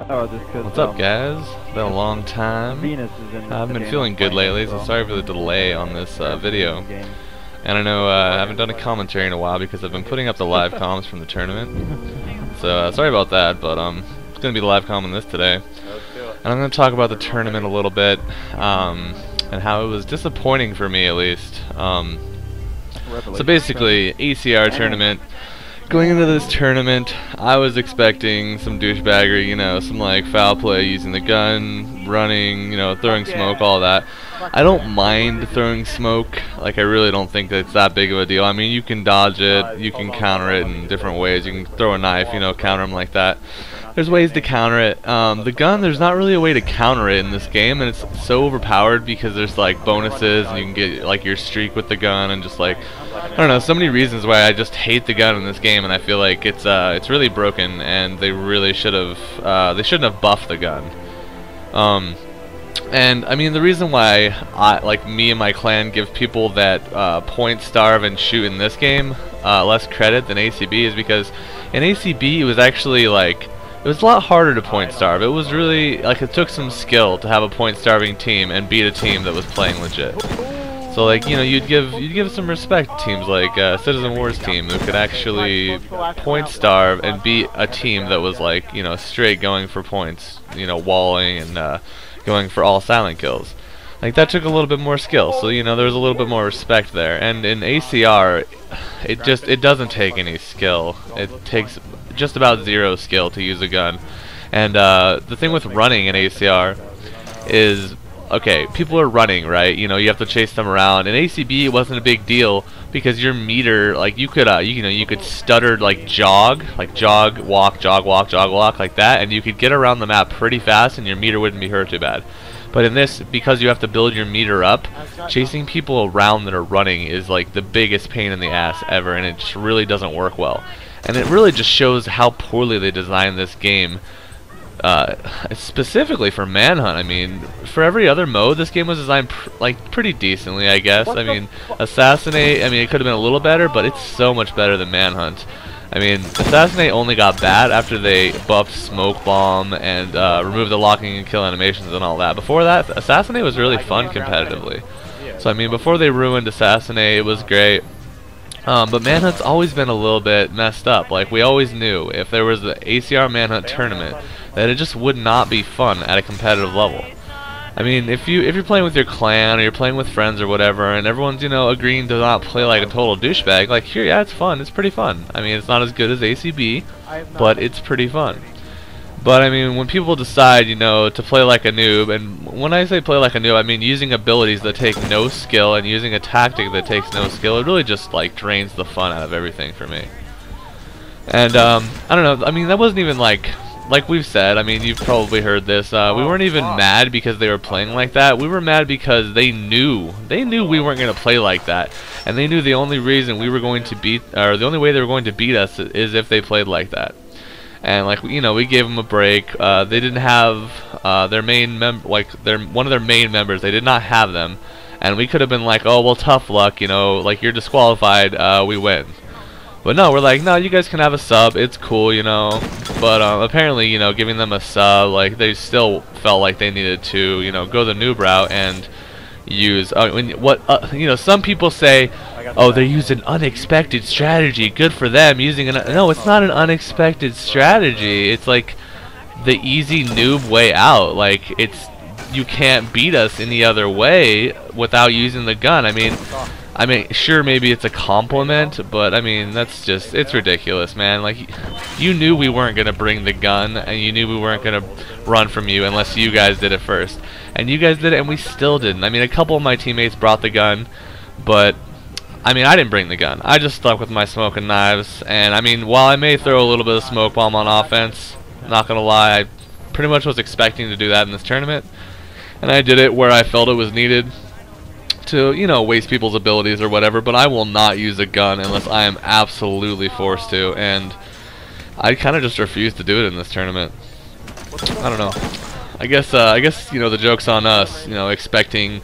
Oh, just 'cause, What's up, guys? Been a long time. Venus is in I've been game feeling I'm good playing lately, as so well. sorry for the delay on this video. Game. And I know I haven't done a commentary in a while because I've been putting up the live comms from the tournament. So sorry about that, but it's going to be the live comm on this today. And I'm going to talk about the tournament a little bit, and how it was disappointing for me at least. So basically, ACR tournament. Going into this tournament, I was expecting some douchebaggery, you know, some like foul play, using the gun, running, you know, throwing smoke, all that. I don't mind throwing smoke. Like, I really don't think that it's that big of a deal. I mean, you can dodge it, you can counter it in different ways. You can throw a knife, you know, counter them like that. There's ways to counter it. The gun, there's not really a way to counter it in this game, and it's so overpowered because there's like bonuses, and you can get like your streak with the gun, and just like, I don't know, so many reasons why I just hate the gun in this game, and I feel like it's really broken, and they really should have they shouldn't have buffed the gun. And I mean, the reason why like me and my clan give people that point starve and shoot in this game less credit than ACB is because in ACB it was actually like, it was a lot harder to point starve. It was really like, it took some skill to have a point starving team and beat a team that was playing legit. So like, you know, you'd give some respect to teams like Citizen Wars team who could actually point starve and beat a team that was like, you know, straight going for points, you know, walling and going for all silent kills. Like, that took a little bit more skill, so you know, there's a little bit more respect there. And in ACR, it doesn't take any skill. It takes just about zero skill to use a gun. And the thing with running in ACR is, okay, people are running, right? You know, you have to chase them around. In ACB, it wasn't a big deal because your meter, like, you could, you know, you could stutter, like jog, walk, jog, walk, jog, walk, like that, and you could get around the map pretty fast, and your meter wouldn't be hurt too bad. But in this, because you have to build your meter up, chasing people around that are running is like the biggest pain in the ass ever, and it just really doesn't work well. And it really just shows how poorly they designed this game. Specifically for Manhunt. I mean, for every other mode, this game was designed like pretty decently, I guess. I mean, Assassinate, I mean, it could have been a little better, but it's so much better than Manhunt. I mean, Assassinate only got bad after they buffed Smoke Bomb and removed the locking and kill animations and all that. Before that, Assassinate was really fun competitively. So I mean, before they ruined Assassinate, it was great. But Manhunt's always been a little bit messed up. Like, we always knew if there was the ACR Manhunt tournament that it just would not be fun at a competitive level. I mean, if you're playing with your clan or you're playing with friends or whatever, and everyone's, you know, agreeing to not play like a total douchebag, like, here, yeah, it's fun, it's pretty fun. I mean, it's not as good as ACB, but it's pretty fun. But I mean, when people decide, you know, to play like a noob, and when I say play like a noob, I mean using abilities that take no skill and using a tactic that takes no skill, it really just like drains the fun out of everything for me. And I don't know, I mean, that wasn't even like we've said, I mean, you've probably heard this, we weren't even mad because they were playing like that. We were mad because they knew we weren't going to play like that, and they knew the only reason we were going to beat, or the only way they were going to beat us is if they played like that. And like, you know, we gave them a break. They didn't have their main one of their main members. They did not have them, and we could have been like, oh well, tough luck, you know, like, you're disqualified. We win. But no, we're like, no, you guys can have a sub. It's cool, you know. But apparently, you know, giving them a sub, like, they still felt like they needed to, you know, go the noob route and use you know, some people say, oh, they used an unexpected strategy, good for them using an, no, it's not an unexpected strategy. It's like the easy noob way out. Like, it's, you can't beat us any other way without using the gun. I mean, sure, maybe it's a compliment, but I mean, that's just, it's ridiculous, man. Like, you knew we weren't gonna bring the gun, and you knew we weren't gonna run from you unless you guys did it first. And you guys did it, and we still didn't. I mean, a couple of my teammates brought the gun, but I mean, I didn't bring the gun. I just stuck with my smoke and knives. And I mean, while I may throw a little bit of smoke bomb on offense, not gonna lie, I pretty much was expecting to do that in this tournament, and I did it where I felt it was needed to, you know, waste people's abilities or whatever. But I will not use a gun unless I am absolutely forced to, and I kind of just refused to do it in this tournament. I don't know. I guess you know, the joke's on us, you know, expecting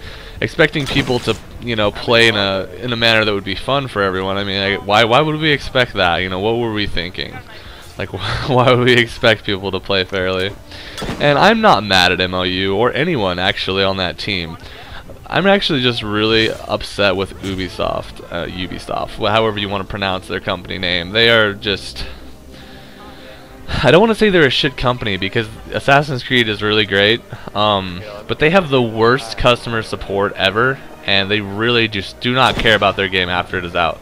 people to, you know, play in a manner that would be fun for everyone. I mean, why would we expect that? You know, what were we thinking? Like, why would we expect people to play fairly? And I'm not mad at MLU or anyone actually on that team. I'm actually just really upset with Ubisoft, however you want to pronounce their company name. They are just... I don't want to say they're a shit company because Assassin's Creed is really great, but they have the worst customer support ever, and they really just do not care about their game after it is out.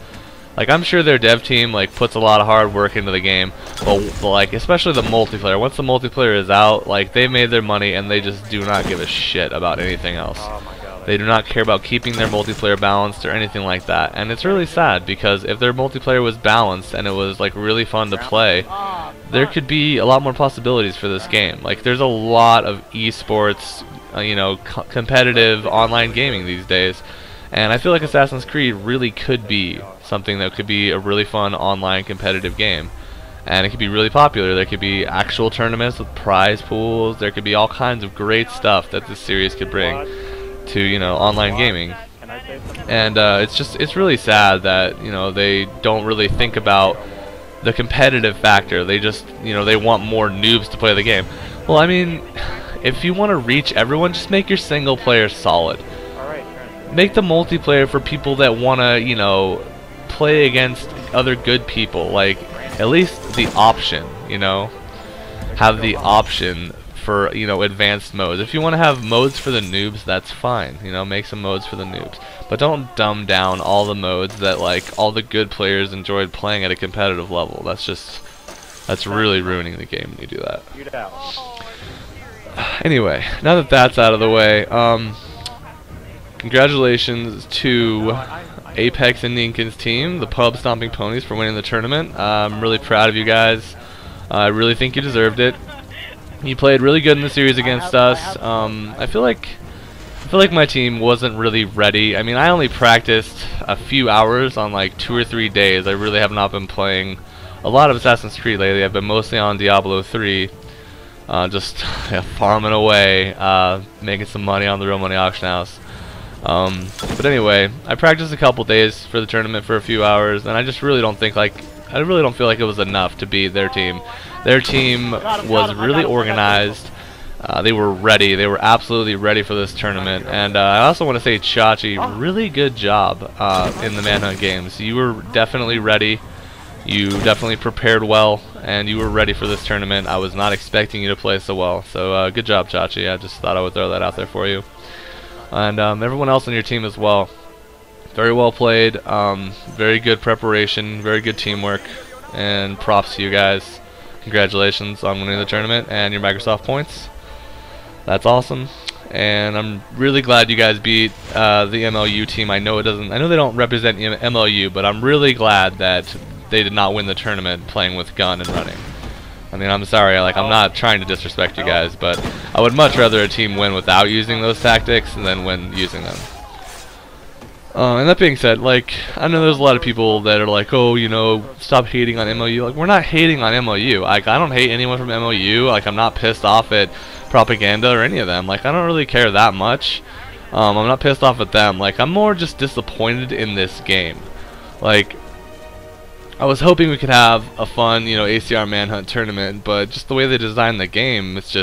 Like, I'm sure their dev team like puts a lot of hard work into the game, but like especially the multiplayer. Once the multiplayer is out, like they made their money and they just do not give a shit about anything else. They do not care about keeping their multiplayer balanced or anything like that. And it's really sad because if their multiplayer was balanced and it was like really fun to play, there could be a lot more possibilities for this game. Like there's a lot of esports, you know, competitive online gaming these days. And I feel like Assassin's Creed really could be something that could be a really fun online competitive game. And it could be really popular. There could be actual tournaments with prize pools. There could be all kinds of great stuff that this series could bring to, you know, online gaming. And it's really sad that, you know, they don't really think about the competitive factor. They just, you know, they want more noobs to play the game. Well, I mean, if you want to reach everyone, just make your single player solid. Make the multiplayer for people that want to, you know, play against other good people. Like, at least the option, you know, have the option for, you know, advanced modes. If you want to have modes for the noobs, that's fine. You know, make some modes for the noobs. But don't dumb down all the modes that, like, all the good players enjoyed playing at a competitive level. That's really ruining the game when you do that. Anyway, now that that's out of the way, congratulations to Apex and Ninken's team, the Pubstomping Pwnies, for winning the tournament. I'm really proud of you guys. I really think you deserved it. You played really good in the series against us. I feel like my team wasn't really ready. I mean, I only practiced a few hours on like 2 or 3 days. I really have not been playing a lot of Assassin's Creed lately. I've been mostly on Diablo 3, just farming away, making some money on the real money auction house. But anyway, I practiced a couple days for the tournament for a few hours, and I just really don't think I really don't feel like it was enough to beat their team. Their team was really organized. They were ready. They were absolutely ready for this tournament. And I also want to say, Chachi, really good job in the Manhunt games. You were definitely ready. You definitely prepared well, and you were ready for this tournament. I was not expecting you to play so well. So good job, Chachi. I just thought I would throw that out there for you. And everyone else on your team as well. Very well played. Very good preparation. Very good teamwork. And props to you guys. Congratulations on winning the tournament and your Microsoft points. That's awesome. And I'm really glad you guys beat the MLU team. I know they don't represent MLU, but I'm really glad that they did not win the tournament playing with gun and running. I mean, I'm sorry, like, I'm not trying to disrespect you guys, but I would much rather a team win without using those tactics than win using them. And that being said, like, I know there's a lot of people that are like, oh, you know, stop hating on MLU. Like, we're not hating on MLU. Like, I don't hate anyone from MLU. Like, I'm not pissed off at propaganda or any of them. Like, I don't really care that much. I'm not pissed off at them. Like, I'm more just disappointed in this game. Like, I was hoping we could have a fun, you know, ACR Manhunt tournament, but just the way they designed the game, it's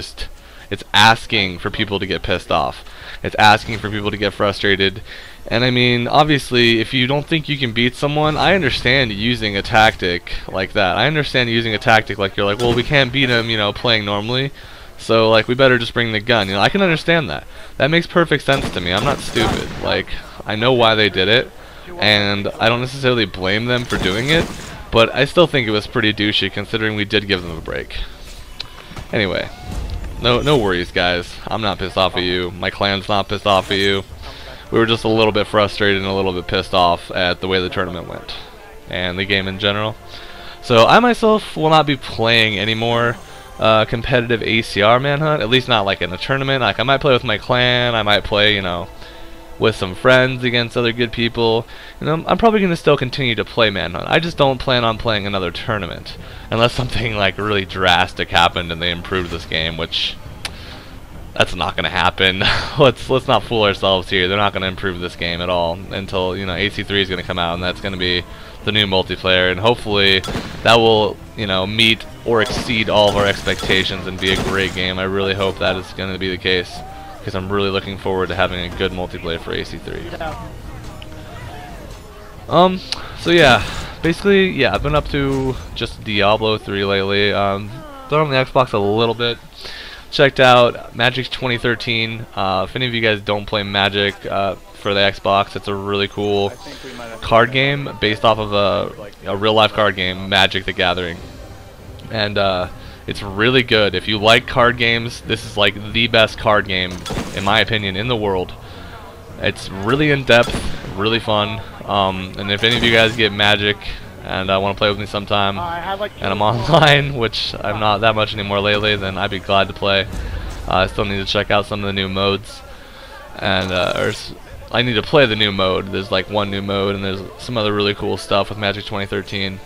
asking for people to get pissed off. It's asking for people to get frustrated. And I mean, obviously, if you don't think you can beat someone, I understand using a tactic like that. I understand using a tactic like you're like, well, we can't beat him, you know, playing normally, so like we better just bring the gun. You know, I can understand that. That makes perfect sense to me. I'm not stupid. Like, I know why they did it, and I don't necessarily blame them for doing it, but I still think it was pretty douchey considering we did give them a break. Anyway, no worries, guys. I'm not pissed off at you. My clan's not pissed off at you. We were just a little bit frustrated and a little bit pissed off at the way the tournament went and the game in general. So I myself will not be playing any more competitive ACR Manhunt, at least not like in a tournament. Like, I might play with my clan, I might play, you know, with some friends against other good people. You know, I'm probably going to still continue to play Manhunt. I just don't plan on playing another tournament unless something like really drastic happened and they improved this game, which that's not going to happen. Let's not fool ourselves here. They're not going to improve this game at all until, you know, AC3 is going to come out, and that's going to be the new multiplayer, and hopefully that will, you know, meet or exceed all of our expectations and be a great game. I really hope that is going to be the case, because I'm really looking forward to having a good multiplayer for AC3. So yeah, basically, yeah, I've been up to just Diablo 3 lately. Been on the Xbox a little bit. Checked out Magic 2013. If any of you guys don't play Magic for the Xbox, it's a really cool card game based off of a real-life card game, Magic the Gathering. And it's really good. If you like card games, this is like the best card game, in my opinion, in the world. It's really in-depth, really fun. And if any of you guys get Magic and want to play with me sometime, and I'm online, which I'm not that much anymore lately, then I'd be glad to play. I still need to check out some of the new modes, and I need to play the new mode. There's like one new mode, and there's some other really cool stuff with Magic 2013.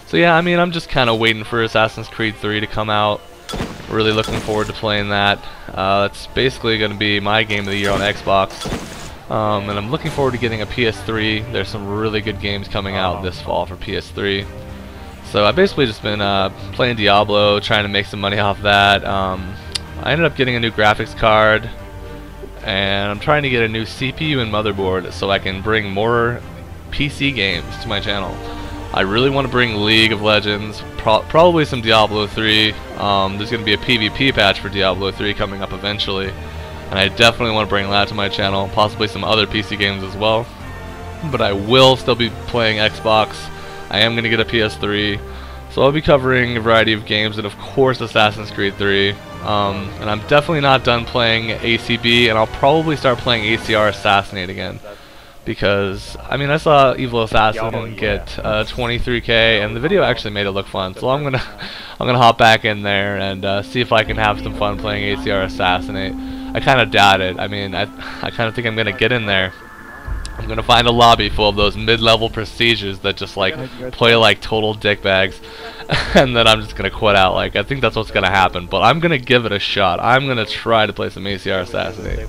So yeah, I mean, I'm just kind of waiting for Assassin's Creed 3 to come out. Really looking forward to playing that. It's basically going to be my game of the year on Xbox. And I'm looking forward to getting a PS3. There's some really good games coming out this fall for PS3. So I've basically just been playing Diablo, trying to make some money off that. I ended up getting a new graphics card, and I'm trying to get a new CPU and motherboard so I can bring more PC games to my channel. I really want to bring League of Legends, probably some Diablo 3. There's going to be a PvP patch for Diablo 3 coming up eventually, and I definitely want to bring that to my channel, possibly some other PC games as well. But I will still be playing Xbox. I am going to get a PS3, so I'll be covering a variety of games, and of course Assassin's Creed 3. And I'm definitely not done playing ACB, and I'll probably start playing ACR Assassinate again. Because, I mean, I saw Evil Assassin get 23k, and the video actually made it look fun. So I'm gonna hop back in there and see if I can have some fun playing ACR Assassinate. I kind of doubt it. I mean, I kind of think I'm gonna get in there. I'm gonna find a lobby full of those mid-level prestiges that just like play like total dickbags, and then I'm just gonna quit out. Like, I think that's what's gonna happen. But I'm gonna give it a shot. I'm gonna try to play some ACR Assassinate,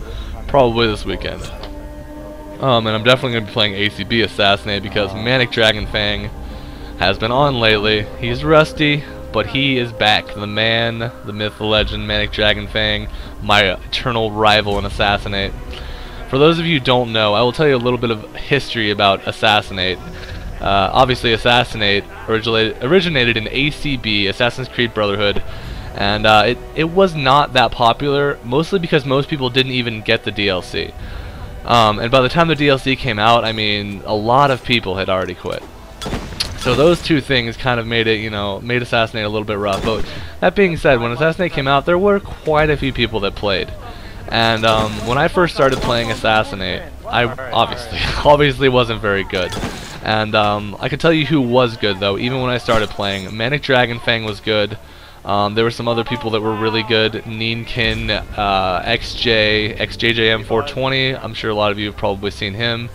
probably this weekend. And I'm definitely going to be playing ACB Assassinate because Manic Dragon Fang has been on lately. He's rusty, but he is back. The man, the myth, the legend, Manic Dragon Fang, my eternal rival in Assassinate. For those of you who don't know, I will tell you a little bit of history about Assassinate. Obviously, Assassinate originated in ACB, Assassin's Creed Brotherhood, and it was not that popular, mostly because most people didn't even get the DLC. And by the time the DLC came out, I mean, a lot of people had already quit. So those two things kind of made it, you know, made Assassinate a little bit rough. But that being said, when Assassinate came out, there were quite a few people that played. And when I first started playing Assassinate, I obviously wasn't very good. And I can tell you who was good, though, even when I started playing. Manic Dragon Fang was good. There were some other people that were really good. Neenkin, XJJM420. I'm sure a lot of you have probably seen him.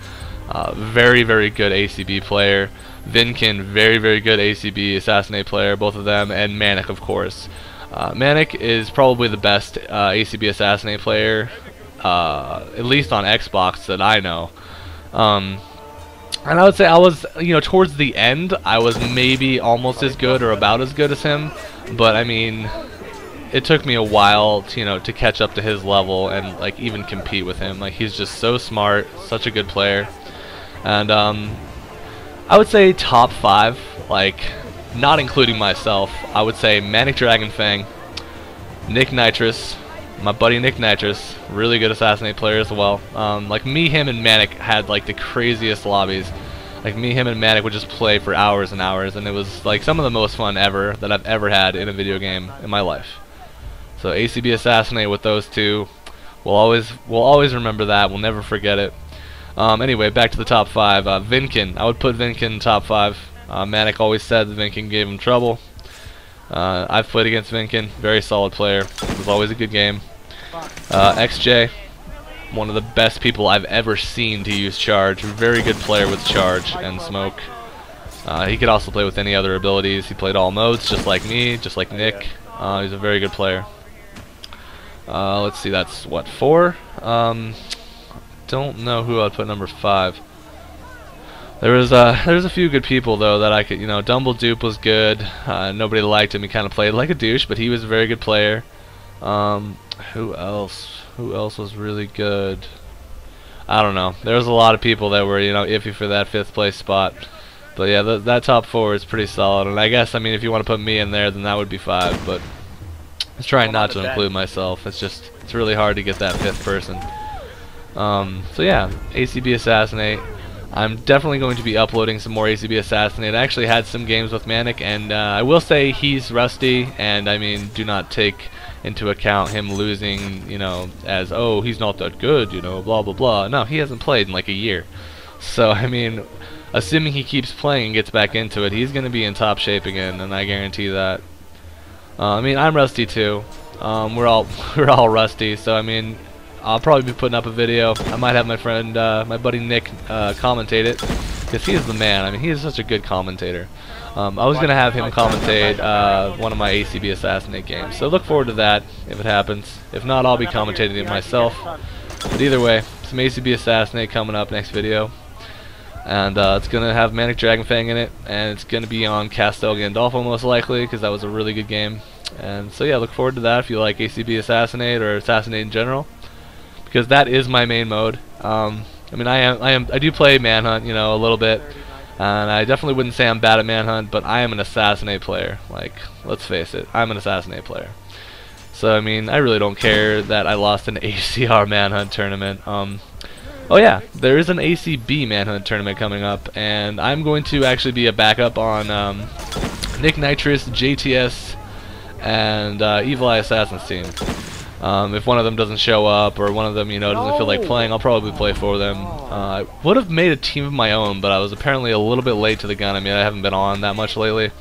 Very, very good ACB player. Vinkin, very, very good ACB Assassinate player, both of them. And Manic, of course. Manic is probably the best ACB Assassinate player, at least on Xbox that I know. And I would say I was, you know, towards the end, I was maybe almost as good or about as good as him. But I mean, it took me a while to, you know, to catch up to his level and like even compete with him. Like, he's just so smart, such a good player. And I would say top 5, like not including myself, I would say Manic Dragon Fang, Nick Nitrous, my buddy Nick Nitrous, really good Assassinate player as well. Like me, him, and Manic had like the craziest lobbies. Like me, him, and Manic would just play for hours and hours, and it was like some of the most fun ever that I've ever had in a video game in my life. So ACB Assassinate with those two, we'll always remember that. We'll never forget it. Anyway, back to the top 5. Vinkin, I would put Vinkin in top 5. Manic always said that Vinkin gave him trouble. I've played against Vinkin, very solid player. It was always a good game. XJ, one of the best people I've ever seen to use charge. Very good player with charge and smoke. He could also play with any other abilities. He played all modes, just like me, just like Nick. He's a very good player. Let's see, that's what, 4? Don't know who I'd put number 5. There was a few good people though that I could, you know, Dumble Dupe was good. Nobody liked him. He kind of played like a douche, but he was a very good player. Who else? Who else was really good? I don't know. There was a lot of people that were, you know, iffy for that 5th place spot. But yeah, that top 4 is pretty solid. And I guess, I mean, if you want to put me in there, then that would be 5. But I was trying not to include myself. It's really hard to get that 5th person. So yeah, ACB Assassinate. I'm definitely going to be uploading some more ACB Assassinate. I actually had some games with Manic, and I will say he's rusty, and I mean, do not take into account him losing, you know, as, oh, he's not that good, you know, blah blah blah. No, he hasn't played in like a year. So I mean, assuming he keeps playing and gets back into it, he's going to be in top shape again, and I guarantee that. I mean, I'm rusty too. We're all rusty, so I mean, I'll probably be putting up a video. I might have my friend, my buddy Nick, commentate it, because he is the man. I mean, he is such a good commentator. I was going to have him commentate one of my ACB Assassinate games, so look forward to that if it happens. If not, I'll be commentating it myself. But either way, some ACB Assassinate coming up next video. And it's going to have Manic Dragonfang in it, and it's going to be on Castel Gandolfo most likely, because that was a really good game. And so yeah, look forward to that if you like ACB Assassinate or Assassinate in general, because that is my main mode. I mean, I do play Manhunt, you know, a little bit, and I definitely wouldn't say I'm bad at Manhunt, but I am an Assassinate player. Like, let's face it, I'm an Assassinate player. So I mean, I really don't care that I lost an ACR Manhunt tournament. Oh yeah, there is an ACB Manhunt tournament coming up, and I'm going to actually be a backup on Nick Nitrous, JTS, and Evil Eye Assassin's team. If one of them doesn't show up, or one of them, you know, doesn't feel like playing, I'll probably play for them. I would have made a team of my own, but I was apparently a little bit late to the gun. I mean, I haven't been on that much lately.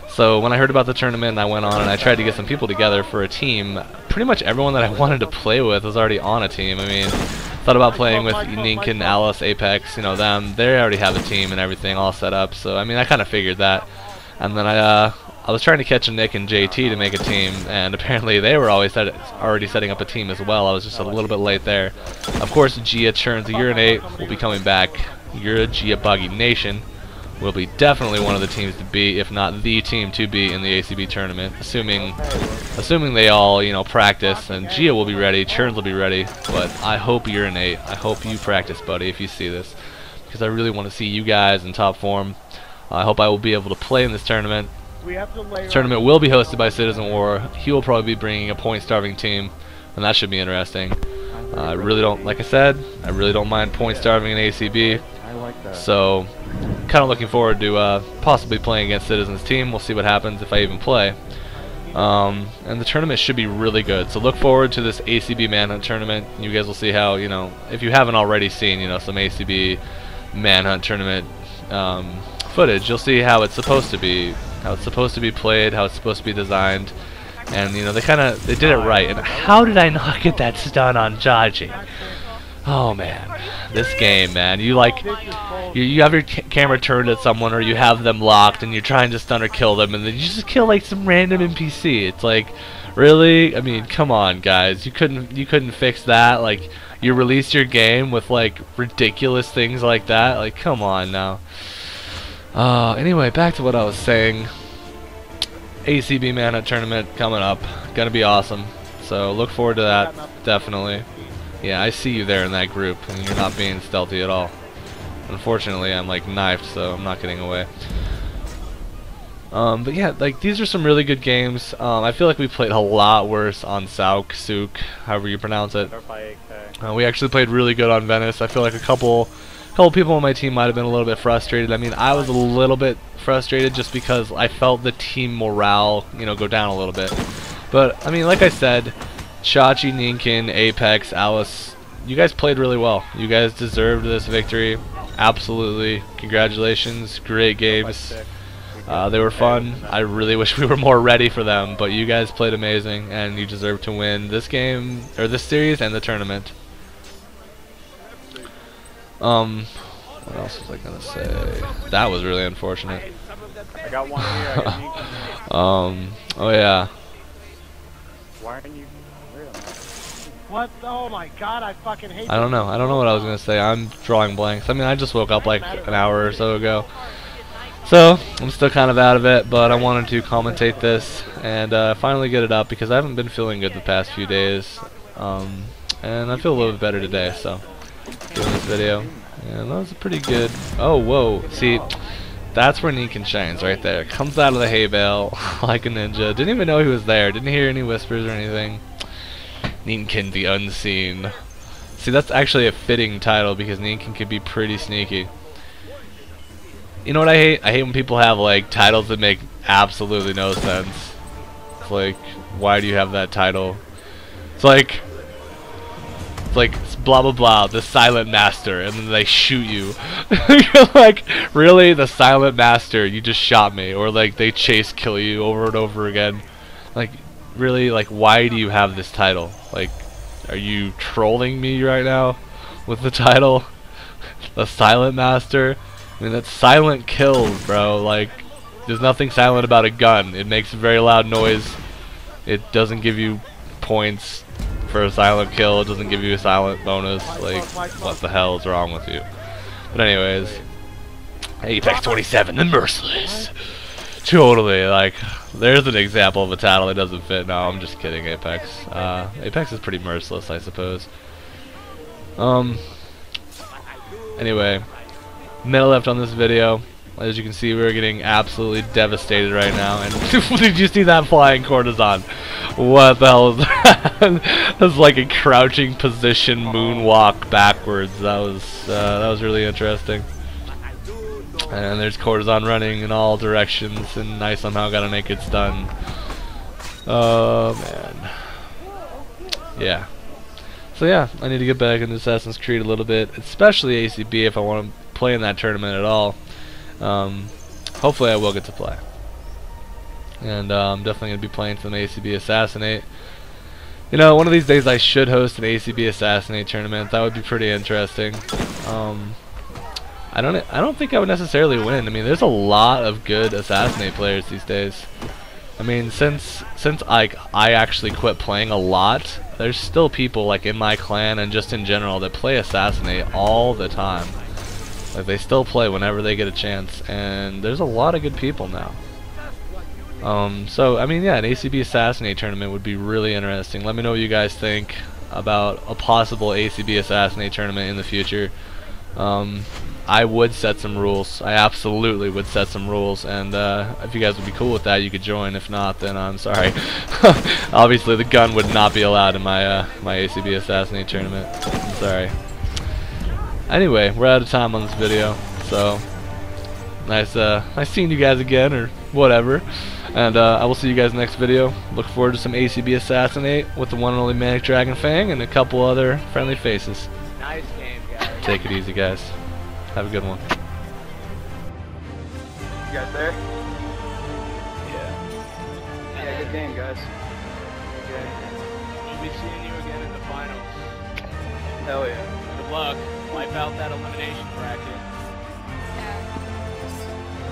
So when I heard about the tournament, I went on and I tried to get some people together for a team. Pretty much everyone that I wanted to play with was already on a team. I mean, thought about playing with Ninkin, Alice, Apex, you know, them. They already have a team and everything all set up. So I mean, I kind of figured that. And then I was trying to catch a Nick and JT to make a team, and apparently they were already setting up a team as well. I was just a little bit late there. Of course, Gia Churns Urinate will be coming back. Gia Buggy Nation will be definitely one of the teams to beat, if not the team to beat in the ACB tournament, assuming they all, you know, practice. And Gia will be ready, Churns will be ready, but I hope Urinate, I hope you practice, buddy, if you see this, because I really want to see you guys in top form. I hope I will be able to play in this tournament. This tournament will be hosted by Citizen War. He will probably be bringing a point-starving team, and that should be interesting. I really don't, like I said, I really don't mind point-starving in ACB. So, kind of looking forward to possibly playing against Citizen's team. We'll see what happens if I even play. And the tournament should be really good. So look forward to this ACB Manhunt tournament. You guys will see how, you know, if you haven't already seen, you know, some ACB Manhunt tournament footage, you'll see how it's supposed to be, played, how it's supposed to be designed, and you know, they did it right. And how did I not get that stun on Jaji? Oh man, this game, man, you have your camera turned at someone, or you have them locked and you're trying to stun or kill them, and then you just kill like some random NPC. It's like, really? I mean, come on guys, you couldn't fix that? Like, you released your game with like ridiculous things like that? Like, come on now. Anyway, back to what I was saying. ACB Manhunt tournament coming up. Gonna be awesome. So look forward to that, definitely. Yeah, I see you there in that group, and you're not being stealthy at all. Unfortunately, I'm like knifed, so I'm not getting away. But yeah, like, these are some really good games. I feel like we played a lot worse on Souk, however you pronounce it. We actually played really good on Venice. I feel like a couple people on my team might have been a little bit frustrated. I mean, I was a little bit frustrated just because I felt the team morale, you know, go down a little bit. But I mean, like I said, Chachi, Ninkin, Apex, Alice, you guys played really well. You guys deserved this victory. Absolutely. Congratulations. Great games. They were fun. I really wish we were more ready for them, but you guys played amazing, and you deserve to win this game, or this series, and the tournament. What else was I gonna say? That was really unfortunate. I got one here. Oh yeah. Why aren't you? What? Oh my god, I fucking hate I don't know. I don't know what I was gonna say. I'm drawing blanks. I mean, I just woke up like an hour or so ago, so I'm still kind of out of it. But I wanted to commentate this and finally get it up because I haven't been feeling good the past few days, and I feel a little bit better today. So doing this video, and that was a pretty good. Oh whoa! See, that's where Neekin shines right there. Comes out of the hay bale like a ninja. Didn't even know he was there. Didn't hear any whispers or anything. Neekin the Unseen. See, that's actually a fitting title because Neekin can be pretty sneaky. You know what I hate? I hate when people have like titles that make absolutely no sense. It's like, why do you have that title? It's like blah blah blah, the Silent Master, and then they shoot you. You're like, really, the Silent Master? You just shot me, or like they chase kill you over and over again. Like, really, like, why do you have this title? Like, are you trolling me right now with the title? The Silent Master? I mean, that's silent kills, bro. Like, there's nothing silent about a gun. It makes a very loud noise. It doesn't give you points for a silent kill. It doesn't give you a silent bonus. Like, what the hell is wrong with you? But anyways, Apex 27, the Merciless. Totally, like, there's an example of a title that doesn't fit. No, I'm just kidding, Apex. Apex is pretty merciless, I suppose. Anyway, minute left on this video. As you can see, we're getting absolutely devastated right now. And did you see that flying courtesan? What the hell is that? That was like a crouching position moonwalk backwards. That was really interesting. And there's courtesan running in all directions, and I somehow got a naked stun. Oh man. Yeah. So yeah, I need to get back into Assassin's Creed a little bit, especially ACB if I want to play in that tournament at all. Hopefully I will get to play. And I'm definitely going to be playing some ACB Assassinate. You know, one of these days I should host an ACB Assassinate tournament. That would be pretty interesting. I don't think I would necessarily win. I mean, there's a lot of good Assassinate players these days. I mean, since I actually quit playing a lot, there's still people like in my clan and just in general that play Assassinate all the time. Like, they still play whenever they get a chance, and there's a lot of good people now. So I mean, yeah, an ACB Assassinate tournament would be really interesting. Let me know what you guys think about a possible ACB Assassinate tournament in the future. I would set some rules. I absolutely would set some rules, and if you guys would be cool with that, you could join. If not, then I'm sorry. Obviously, the gun would not be allowed in my my ACB Assassinate tournament. I'm sorry. Anyway, we're out of time on this video, so nice seeing you guys again, or whatever. And I will see you guys next video. Look forward to some ACB Assassinate with the one and only Manic Dragon Fang and a couple other friendly faces. Nice game, guys. Take it easy, guys. Have a good one. You guys there? Yeah. Yeah, good game, guys. Okay. We'll be seeing you again in the finals. Hell yeah. Good luck. Wipe out that elimination bracket.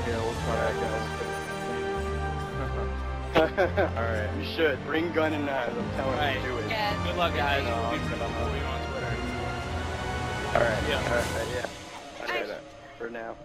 Yeah, we'll try that, guys. Alright. You should. Bring gun and knives. I'm telling you, do it. Yeah. Good luck, guys. No, We'll I'm be gonna- following you on Twitter. Alright. Yeah. Alright, yeah. I know that. For now.